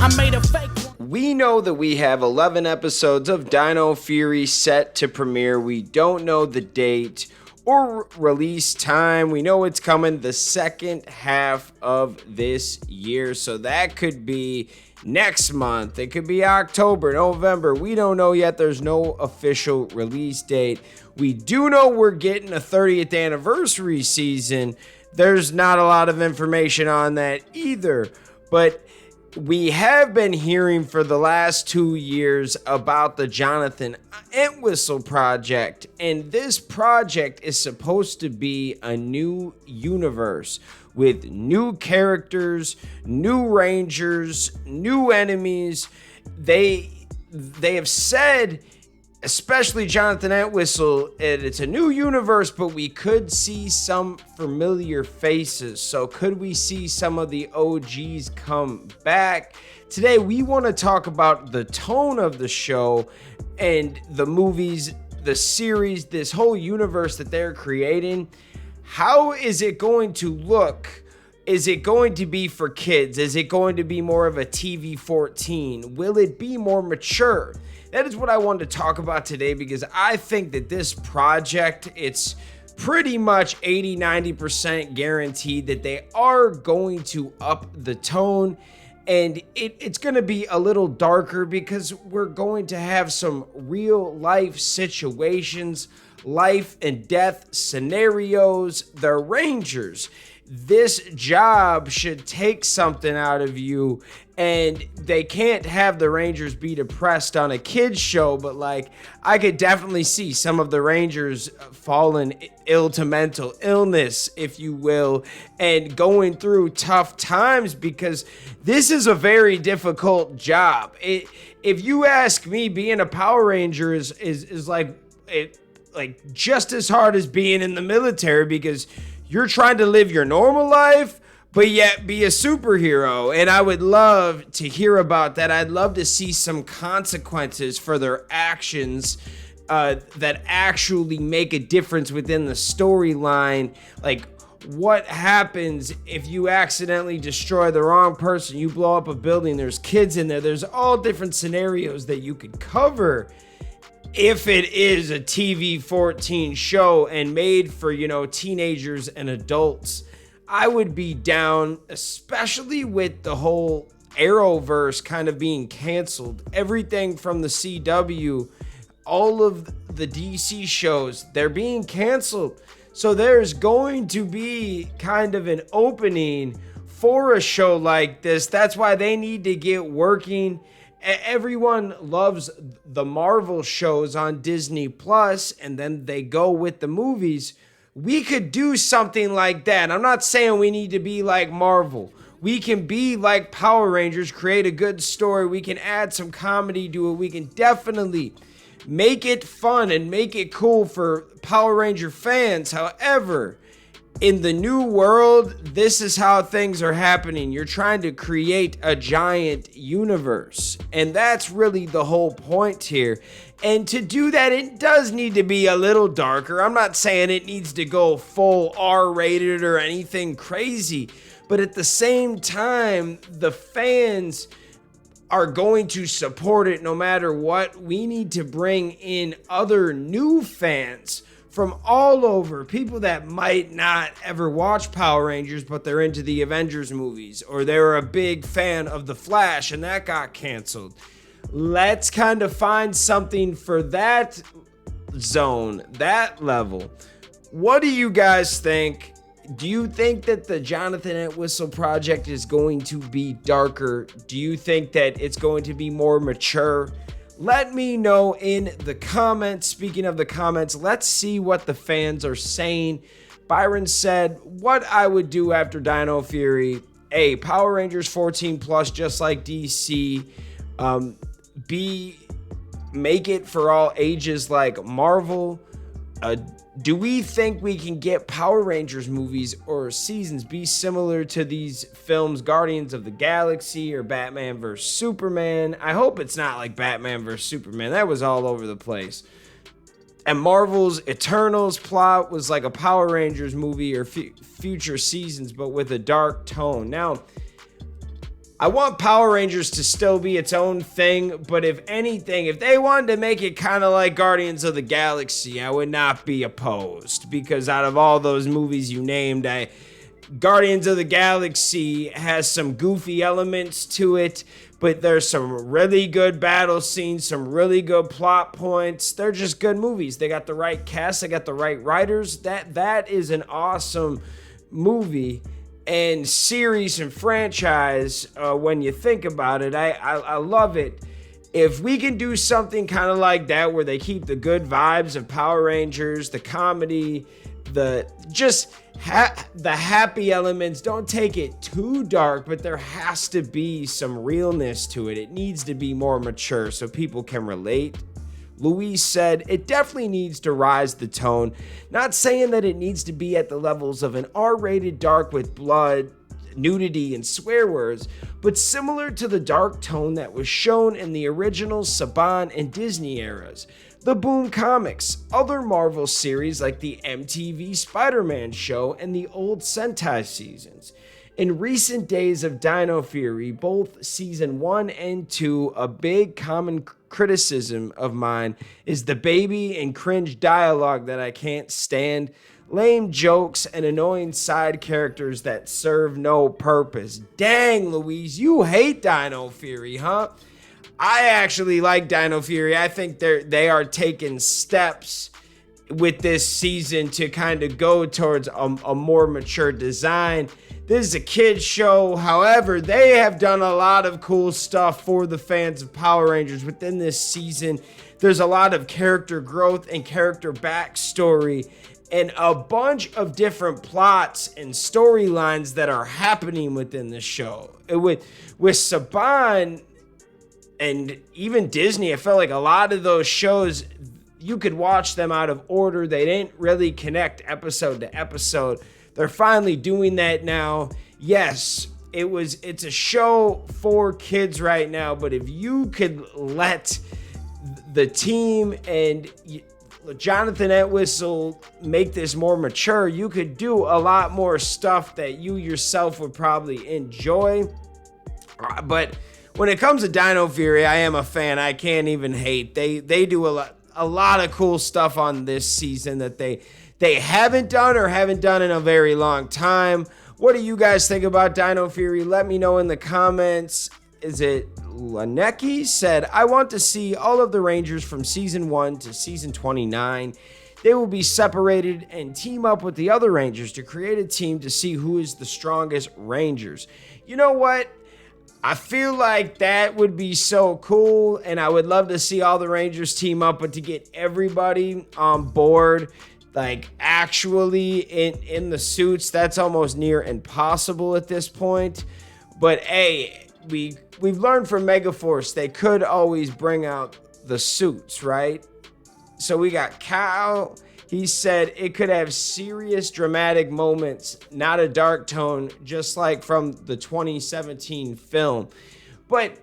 I made a fake one. We know that we have 11 episodes of Dino Fury set to premiere. We don't know the date or release time. We know it's coming the second half of this year, so that could be next month. It could be October, November. We don't know yet. There's no official release date. We do know we're getting a 30th anniversary season. There's not a lot of information on that either, but we have been hearing for the last 2 years about the Jonathan Entwistle project, and this project is supposed to be a new universe with new characters, new Rangers, new enemies. They have said, especially Jonathan Entwistle, it's a new universe, but we could see some familiar faces. So could we see some of the OGs come back? Today, we want to talk about the tone of the show and the movies, the series, this whole universe that they're creating. How is it going to look? Is it going to be for kids? Is it going to be more of a TV-14? Will it be more mature? That is what I wanted to talk about today, because I think that this project, it's pretty much 80-90% guaranteed that they are going to up the tone, and it's going to be a little darker because we're going to have some real life situations, life and death scenarios. The Rangers, this job should take something out of you, and they can't have the Rangers be depressed on a kid's show, but like, I could definitely see some of the Rangers falling ill to mental illness, if you will, and going through tough times, because this is a very difficult job. If you ask me, being a Power Ranger is like just as hard as being in the military, because you're trying to live your normal life, but yet be a superhero. And I would love to hear about that. I'd love to see some consequences for their actions that actually make a difference within the storyline. Like, what happens if you accidentally destroy the wrong person? You blow up a building, there's kids in there. There's all different scenarios that you could cover if it is a TV-14 show and made for, teenagers and adults. I would be down, especially with the whole Arrowverse kind of being canceled. Everything from the CW, all of the DC shows, they're being canceled. So there's going to be kind of an opening for a show like this. That's why they need to get working. Everyone loves the Marvel shows on Disney Plus, and then they go with the movies. We could do something like that. I'm not saying we need to be like Marvel. We can be like Power Rangers, create a good story. We can add some comedy to it. We can definitely make it fun and make it cool for Power Ranger fans. However, in the new world, this is how things are happening. You're trying to create a giant universe, and that's really the whole point here. And to do that, it does need to be a little darker. I'm not saying it needs to go full R-rated or anything crazy, but at the same time, the fans are going to support it no matter what. We need to bring in other new fans from all over, people that might not ever watch Power Rangers, but they're into the Avengers movies, or they're a big fan of The Flash and that got canceled. Let's kind of find something for that zone, that level. What do you guys think? Do you think that the Jonathan Entwistle project is going to be darker? Do you think that it's going to be more mature? Let me know in the comments. Speaking of the comments, let's see what the fans are saying. Byron said, what I would do after Dino Fury: A, Power Rangers 14 plus, just like DC. B, make it for all ages like Marvel. Do we think we can get Power Rangers movies or seasons be similar to these films, Guardians of the Galaxy or Batman vs. Superman? I hope it's not like Batman vs. Superman. That was all over the place. And Marvel's Eternals plot was like a Power Rangers movie or future seasons, but with a dark tone. Now, I want Power Rangers to still be its own thing, but if anything, if they wanted to make it kind of like Guardians of the Galaxy, I would not be opposed, because out of all those movies you named, Guardians of the Galaxy has some goofy elements to it, but there's some really good battle scenes, some really good plot points. They're just good movies. They got the right cast, they got the right writers. That is an awesome movie and series and franchise. When you think about it, I love it. If we can do something kind of like that, where they keep the good vibes of Power Rangers, the comedy, the happy elements, don't take it too dark, but there has to be some realness to it. It needs to be more mature so people can relate. Louise said, it definitely needs to rise the tone. Not saying that it needs to be at the levels of an R-rated dark with blood, nudity, and swear words, but similar to the dark tone that was shown in the original Saban and Disney eras, the Boom Comics, other Marvel series like the MTV Spider-Man show, and the old Sentai seasons. In recent days of Dino Fury, both season 1 and 2, a big common criticism of mine is the baby and cringe dialogue that I can't stand, lame jokes, and annoying side characters that serve no purpose. Dang, Louise, you hate Dino Fury, huh? I actually like Dino Fury. I think they are taking steps with this season to kind of go towards a more mature design. This is a kid's show. However, they have done a lot of cool stuff for the fans of Power Rangers within this season. There's a lot of character growth and character backstory and a bunch of different plots and storylines that are happening within the show. With Saban and even Disney, I felt like a lot of those shows, you could watch them out of order. They didn't really connect episode to episode. They're finally doing that now. Yes, it's a show for kids right now, but if you could let the team and Jonathan Entwistle make this more mature, you could do a lot more stuff that you yourself would probably enjoy. But when it comes to Dino Fury, I am a fan. I can't even hate. They do a lot of cool stuff on this season that they haven't done in a very long time. What do you guys think about Dino Fury? Let me know in the comments. Is it Lanecki said, I want to see all of the Rangers from season 1 to season 29. They will be separated and team up with the other Rangers to create a team to see who is the strongest Rangers. You know what? I feel like that would be so cool, and I would love to see all the Rangers team up, but to get everybody on board, like actually in the suits, that's almost near impossible at this point. But hey, we've learned from Megaforce, they could always bring out the suits, right? So we got Kyle. He said it could have serious dramatic moments, not a dark tone, just like from the 2017 film. But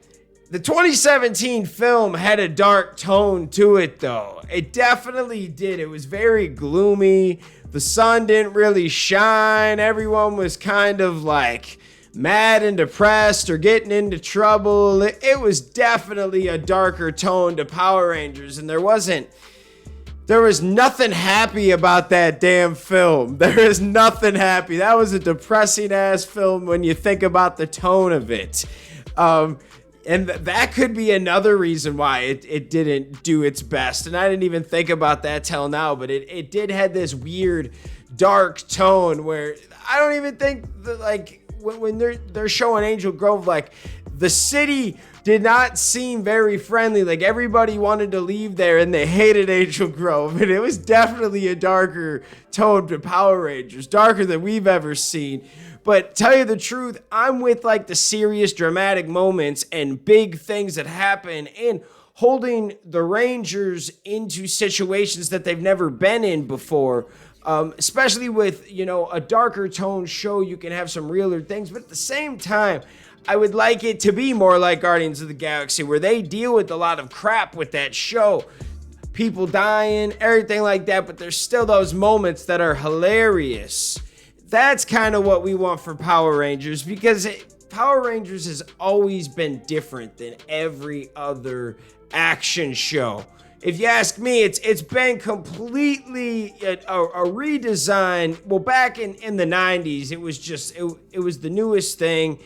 the 2017 film had a dark tone to it, though. It definitely did. It was very gloomy. The sun didn't really shine. Everyone was kind of like mad and depressed or getting into trouble. It was definitely a darker tone to Power Rangers, and there was nothing happy about that damn film. There is nothing happy. That was a depressing ass film when you think about the tone of it. And that could be another reason why it didn't do its best. And I didn't even think about that till now, but it did have this weird dark tone where I don't even think that, like, when they're showing Angel Grove, like, the city did not seem very friendly. Like, everybody wanted to leave there and they hated Angel Grove. And it was definitely a darker tone to Power Rangers, darker than we've ever seen. But tell you the truth, I'm with like the serious dramatic moments and big things that happen and holding the Rangers into situations that they've never been in before. Especially with, a darker tone show, you can have some realer things. But at the same time, I would like it to be more like Guardians of the Galaxy, where they deal with a lot of crap with that show. People dying, everything like that, but there's still those moments that are hilarious. That's kind of what we want for Power Rangers, because Power Rangers has always been different than every other action show. If you ask me, it's been completely a redesign. Well, back in the 90s, it was just it was the newest thing.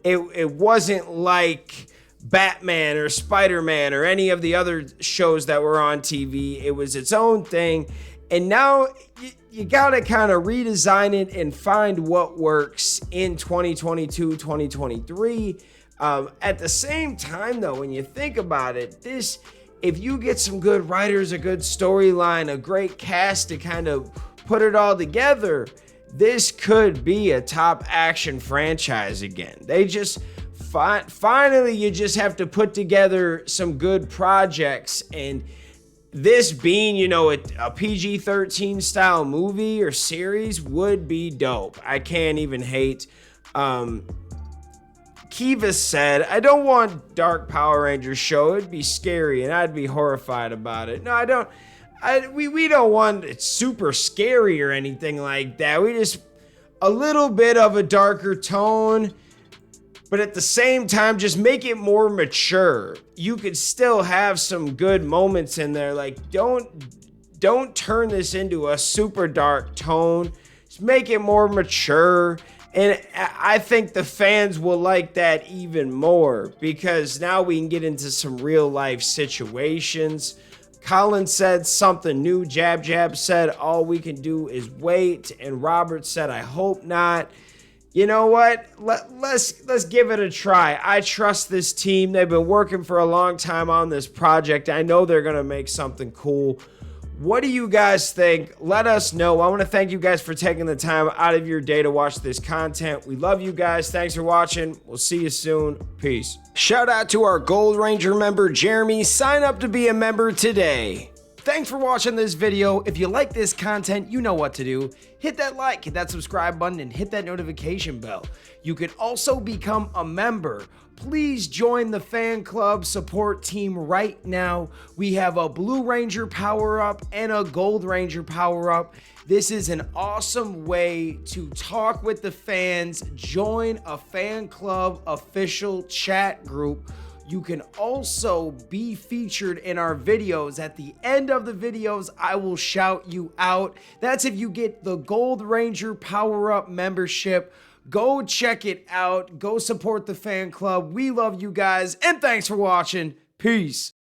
It wasn't like Batman or Spider-Man or any of the other shows that were on TV. It was its own thing. And now you gotta kind of redesign it and find what works in 2022, 2023. At the same time, though, when you think about it, if you get some good writers, a good storyline, a great cast to kind of put it all together, this could be a top action franchise again. They just finally, you just have to put together some good projects, and this being, a PG-13 style movie or series would be dope. I can't even hate. Kiva said, I don't want Dark Power Rangers show. It'd be scary and I'd be horrified about it. No, I don't. We don't want it super scary or anything like that. We just a little bit of a darker tone, but at the same time, just make it more mature. You could still have some good moments in there. Like, don't turn this into a super dark tone. Just make it more mature. And I think the fans will like that even more, because now we can get into some real life situations. Colin said something new. Jab Jab said all we can do is wait. And Robert said, I hope not. You know what? Let's give it a try. I trust this team. They've been working for a long time on this project. I know they're going to make something cool. What do you guys think? Let us know. I want to thank you guys for taking the time out of your day to watch this content. We love you guys. Thanks for watching. We'll see you soon. Peace. Shout out to our Gold Ranger member, Jeremy. Sign up to be a member today. Thanks for watching this video. If you like this content, you know what to do. Hit that like, hit that subscribe button, and hit that notification bell. You can also become a member. Please join the fan club support team right now. We have a Blue Ranger power-up and a Gold Ranger power-up. This is an awesome way to talk with the fans. Join a fan club official chat group. You can also be featured in our videos. At the end of the videos, I will shout you out. That's if you get the Gold Ranger power-up membership. Go check it out. Go support the fan club. We love you guys, and thanks for watching. Peace.